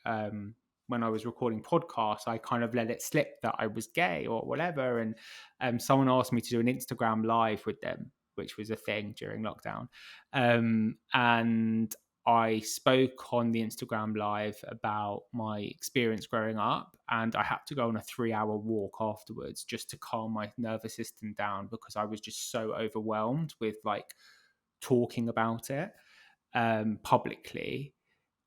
when I was recording podcasts. I kind of let it slip that I was gay or whatever. And someone asked me to do an Instagram live with them, which was a thing during lockdown. And I spoke on the Instagram live about my experience growing up, and I had to go on a 3-hour walk afterwards just to calm my nervous system down because I was just so overwhelmed with like talking about it publicly.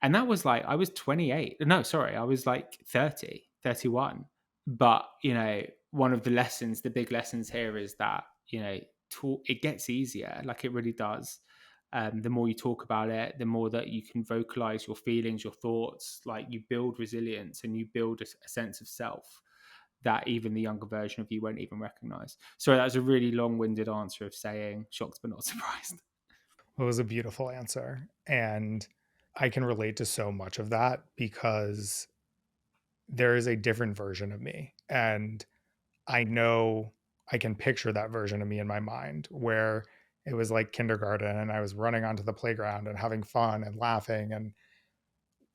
And that was like, I was 28. No, sorry, I was like 30, 31. But, you know, one of the lessons, the big lessons here is that, you know, it gets easier. Like it really does. The more you talk about it, the more that you can vocalize your feelings, your thoughts, like you build resilience and you build a sense of self that even the younger version of you won't even recognize. So that was a really long-winded answer of saying shocked but not surprised. It was a beautiful answer. And I can relate to so much of that because there is a different version of me. And I know I can picture that version of me in my mind where it was like kindergarten and I was running onto the playground and having fun and laughing. And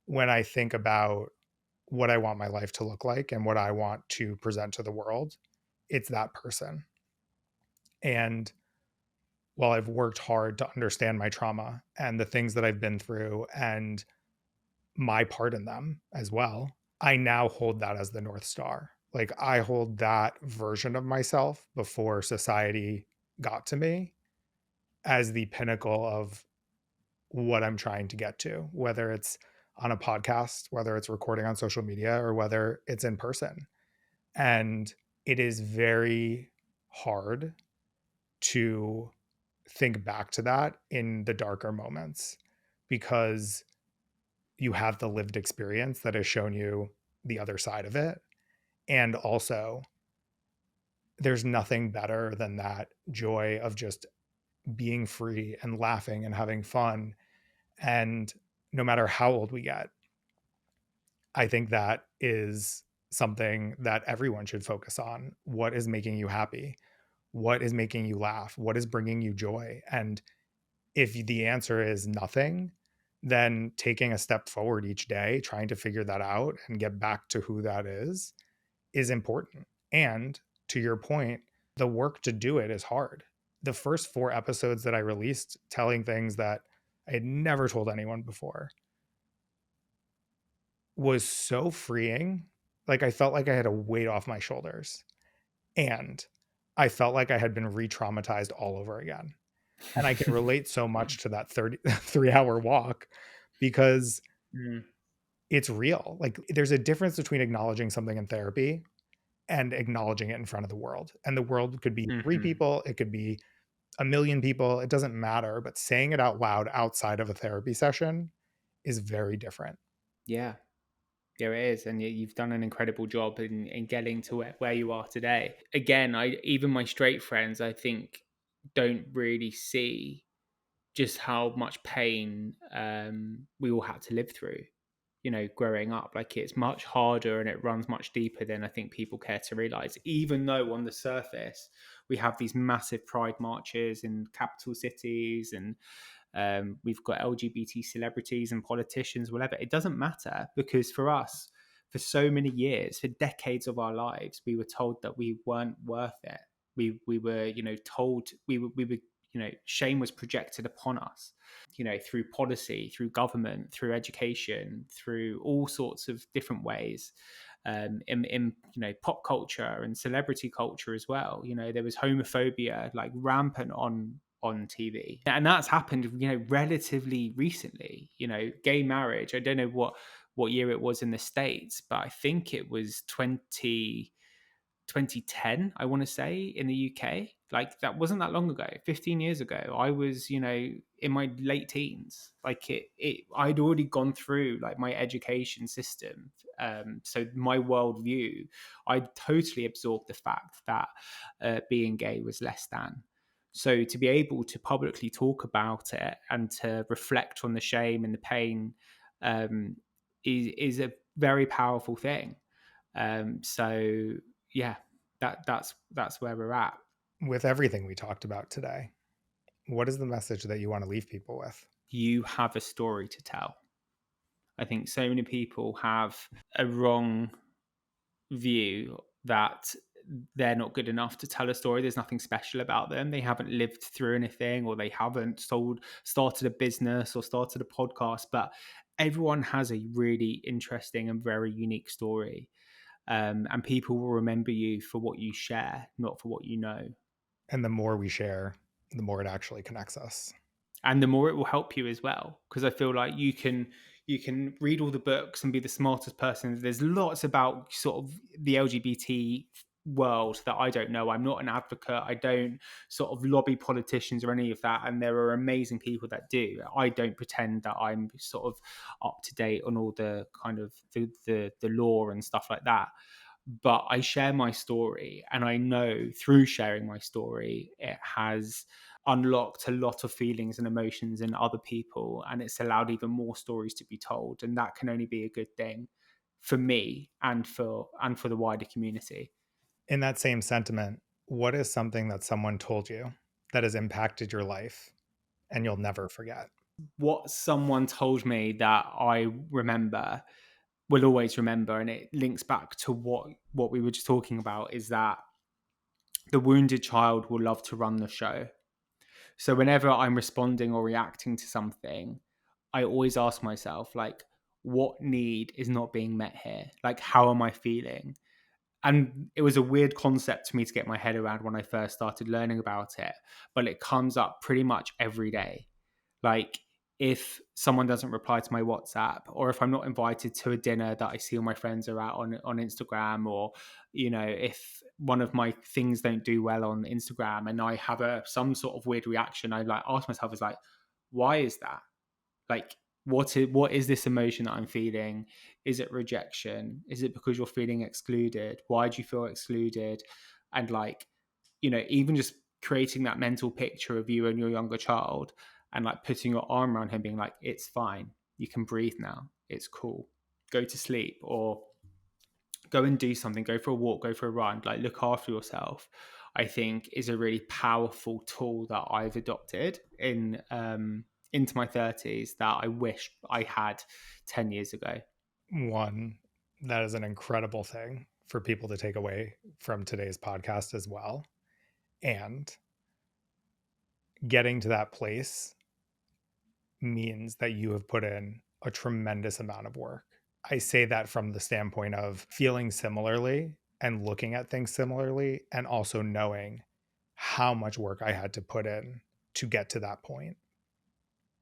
when I think about what I want my life to look like and what I want to present to the world, it's that person. And while I've worked hard to understand my trauma and the things that I've been through and my part in them as well, I now hold that as the North Star. Like I hold that version of myself before society got to me as the pinnacle of what I'm trying to get to, whether it's on a podcast, whether it's recording on social media, or whether it's in person. And it is very hard to think back to that in the darker moments because you have the lived experience that has shown you the other side of it. And also, there's nothing better than that joy of just being free and laughing and having fun. And no matter how old we get, I think that is something that everyone should focus on. What is making you happy? What is making you laugh? What is bringing you joy? And if the answer is nothing, then taking a step forward each day, trying to figure that out and get back to who that is important. And to your point, the work to do it is hard. The first 4 episodes that I released telling things that I had never told anyone before was so freeing. Like I felt like I had a weight off my shoulders and I felt like I had been re-traumatized all over again. And I can relate so much to that 3-hour walk because Mm. it's real. Like there's a difference between acknowledging something in therapy and acknowledging it in front of the world. And the world could be 3 Mhm. people, it could be a million people, it doesn't matter, but saying it out loud outside of a therapy session is very different. Yeah. Yeah, it is, and you've done an incredible job in getting to where you are today. Again, I even my straight friends, I think, don't really see just how much pain we all had to live through. You know, growing up, like it's much harder and it runs much deeper than I think people care to realize. Even though on the surface we have these massive pride marches in capital cities and we've got LGBT celebrities and politicians, whatever. It doesn't matter because for us, for so many years, for decades of our lives, we were told that we weren't worth it. We were, you know, told we were, you know, shame was projected upon us, you know, through policy, through government, through education, through all sorts of different ways. In you know pop culture and celebrity culture as well. You know, there was homophobia like rampant on TV, and that's happened, you know, relatively recently. You know, gay marriage. I don't know what year it was in the States, but I think it was 2010, I want to say, in the UK. Like that wasn't that long ago, 15 years ago. I was, you know, in my late teens. Like I'd already gone through like my education system. So my worldview, I totally absorbed the fact that being gay was less than. So to be able to publicly talk about it and to reflect on the shame and the pain um, is a very powerful thing. So yeah, that's where we're at. With everything we talked about today, what is the message that you want to leave people with? You have a story to tell. I think so many people have a wrong view that they're not good enough to tell a story. There's nothing special about them. They haven't lived through anything, or they haven't started a business or started a podcast. But everyone has a really interesting and very unique story. And people will remember you for what you share, not for what you know. And the more we share, the more it actually connects us. And the more it will help you as well, because I feel like you can read all the books and be the smartest person. There's lots about sort of the LGBT world that I don't know. I'm not an advocate. I don't sort of lobby politicians or any of that, and there are amazing people that do. I don't pretend that I'm sort of up to date on all the kind of the law and stuff like that, but I share my story, and I know through sharing my story it has unlocked a lot of feelings and emotions in other people, and it's allowed even more stories to be told, and that can only be a good thing for me and for the wider community. In that same sentiment, What is something that someone told you that has impacted your life and you'll never forget? What someone told me that I remember, will always remember, and it links back to what we were just talking about, is that the wounded child will love to run the show. So whenever I'm responding or reacting to something, I always ask myself, like, what need is not being met here? Like, how am I feeling? And it was a weird concept to me to get my head around when I first started learning about it, but it comes up pretty much every day. Like, if someone doesn't reply to my WhatsApp, or if I'm not invited to a dinner that I see all my friends are at on Instagram, or if one of my things don't do well on Instagram and I have some sort of weird reaction, I like ask myself, is like, why is that? Like, what is this emotion that I'm feeling? Is it rejection? Is it because you're feeling excluded? Why do you feel excluded? And like, even just creating that mental picture of you and your younger child, and like putting your arm around him, being like, it's fine, you can breathe now, it's cool, go to sleep, or go and do something, go for a walk, go for a run, like look after yourself, I think is a really powerful tool that I've adopted into my 30s that I wish I had 10 years ago. One, that is an incredible thing for people to take away from today's podcast as well. And getting to that place means that you have put in a tremendous amount of work. I say that from the standpoint of feeling similarly and looking at things similarly, and also knowing how much work I had to put in to get to that point,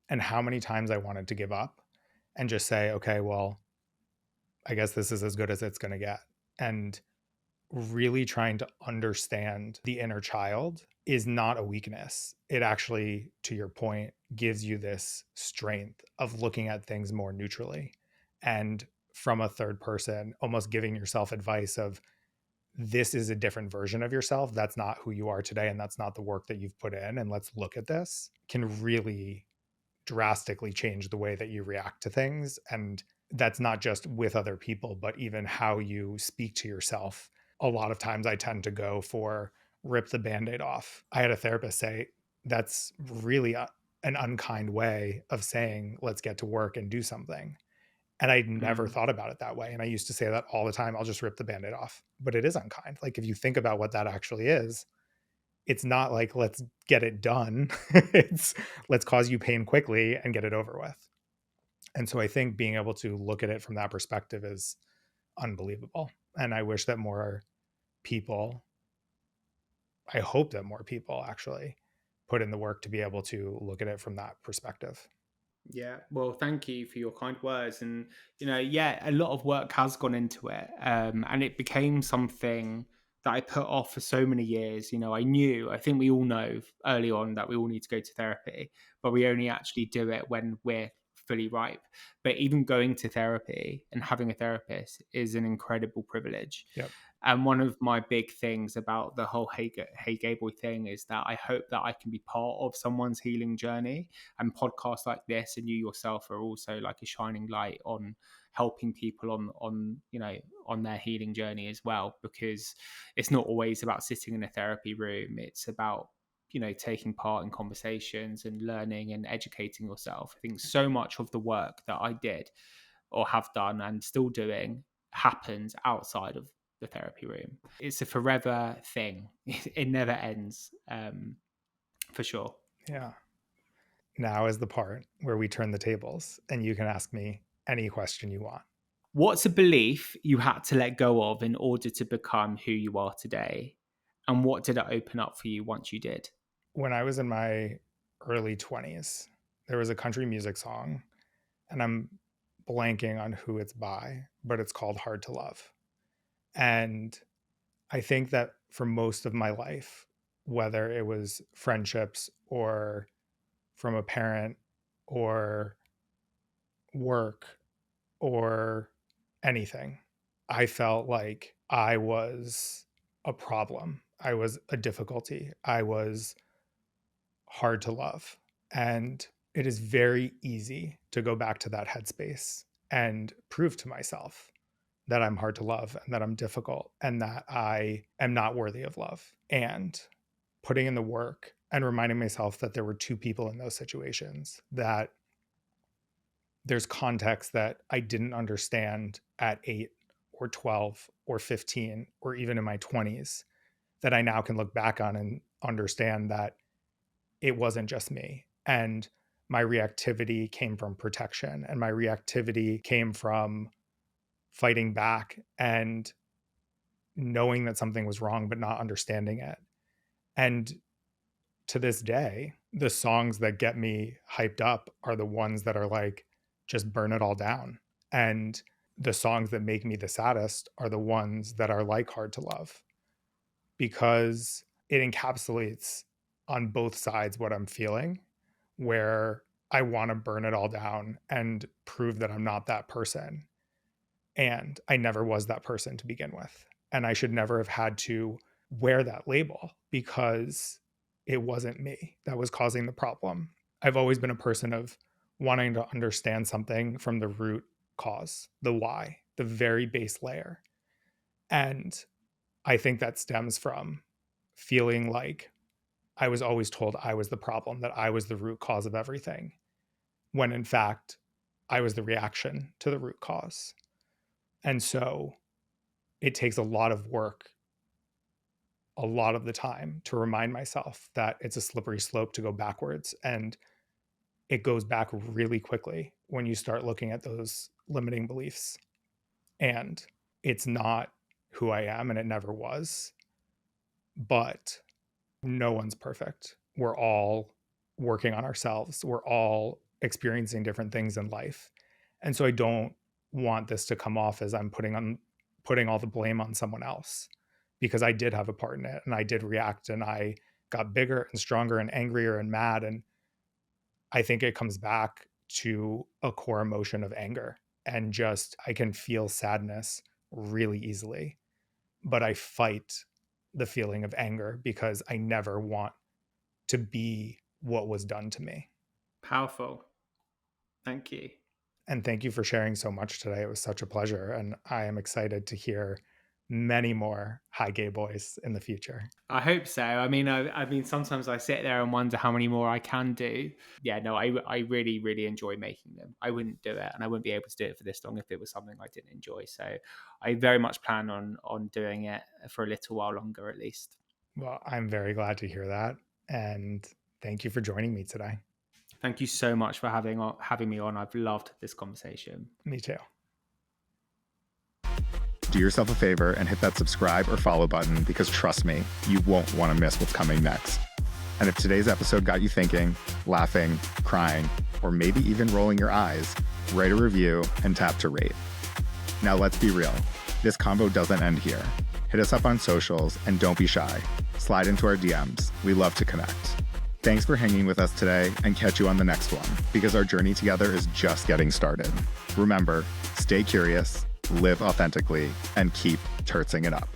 and how many times I wanted to give up and just say, okay, well, I guess this is as good as it's going to get. And really trying to understand the inner child is not a weakness. It actually, to your point, gives you this strength of looking at things more neutrally and from a third person, almost giving yourself advice of, this is a different version of yourself. That's not who you are today. And that's not the work that you've put in. And let's look at this, can really drastically change the way that you react to things. And that's not just with other people, but even how you speak to yourself. A lot of times I tend to go for rip the band-aid off. I had a therapist say that's really an unkind way of saying, let's get to work and do something. And I never thought about it that way. And I used to say that all the time. I'll just rip the band-aid off. But it is unkind. Like, if you think about what that actually is, it's not like, let's get it done. It's, let's cause you pain quickly and get it over with. And so I think being able to look at it from that perspective is unbelievable. And I wish that more people, I hope that more people actually put in the work to be able to look at it from that perspective. Yeah, well, thank you for your kind words. And, yeah, a lot of work has gone into it. And it became something that I put off for so many years. I think we all know early on that we all need to go to therapy, but we only actually do it when we're fully ripe. But even going to therapy and having a therapist is an incredible privilege. Yep. And one of my big things about the whole Hey Gay Boy thing is that I hope that I can be part of someone's healing journey, and podcasts like this and you yourself are also like a shining light on helping people on their healing journey as well, because it's not always about sitting in a therapy room. It's about taking part in conversations and learning and educating yourself. I think so much of the work that I did or have done and still doing happens outside of the therapy room. It's a forever thing. It never ends, for sure. Yeah. Now is the part where we turn the tables and you can ask me any question you want. What's a belief you had to let go of in order to become who you are today? And what did it open up for you once you did? When I was in my early 20s, there was a country music song, and I'm blanking on who it's by, but it's called Hard to Love. And I think that for most of my life, whether it was friendships or from a parent or work or anything, I felt like I was a problem. I was a difficulty. I was hard to love. And it is very easy to go back to that headspace and prove to myself that I'm hard to love and that I'm difficult and that I am not worthy of love. And putting in the work and reminding myself that there were two people in those situations, that there's context that I didn't understand at 8 or 12 or 15 or even in my 20s, that I now can look back on and understand that it wasn't just me. And my reactivity came from protection, and my reactivity came from fighting back and knowing that something was wrong, but not understanding it. And to this day, the songs that get me hyped up are the ones that are like, just burn it all down. And the songs that make me the saddest are the ones that are like Hard to Love, because it encapsulates on both sides what I'm feeling, where I want to burn it all down and prove that I'm not that person. And I never was that person to begin with. And I should never have had to wear that label, because it wasn't me that was causing the problem. I've always been a person of wanting to understand something from the root cause, the why, the very base layer. And I think that stems from feeling like I was always told I was the problem, that I was the root cause of everything, when in fact, I was the reaction to the root cause. And so it takes a lot of work, a lot of the time, to remind myself that it's a slippery slope to go backwards. And it goes back really quickly when you start looking at those limiting beliefs. And it's not who I am, and it never was. But no one's perfect. We're all working on ourselves. We're all experiencing different things in life. And so I don't want this to come off as I'm putting all the blame on someone else, because I did have a part in it, and I did react, and I got bigger and stronger and angrier and mad. And I think it comes back to a core emotion of anger, and just, I can feel sadness really easily, but I fight the feeling of anger because I never want to be what was done to me. Powerful. Thank you. And thank you for sharing so much today. It was such a pleasure. And I am excited to hear many more Hi Gay Boys in the future. I hope so. I mean, sometimes I sit there and wonder how many more I can do. Yeah, no, I really, really enjoy making them. I wouldn't do it, and I wouldn't be able to do it for this long if it was something I didn't enjoy. So I very much plan on doing it for a little while longer, at least. Well, I'm very glad to hear that. And thank you for joining me today. Thank you so much for having me on. I've loved this conversation. Me too. Do yourself a favor and hit that subscribe or follow button, because trust me, you won't want to miss what's coming next. And if today's episode got you thinking, laughing, crying, or maybe even rolling your eyes, write a review and tap to rate. Now let's be real. This convo doesn't end here. Hit us up on socials and don't be shy. Slide into our DMs. We love to connect. Thanks for hanging with us today, and catch you on the next one, because our journey together is just getting started. Remember, stay curious, live authentically, and keep turtzing it up.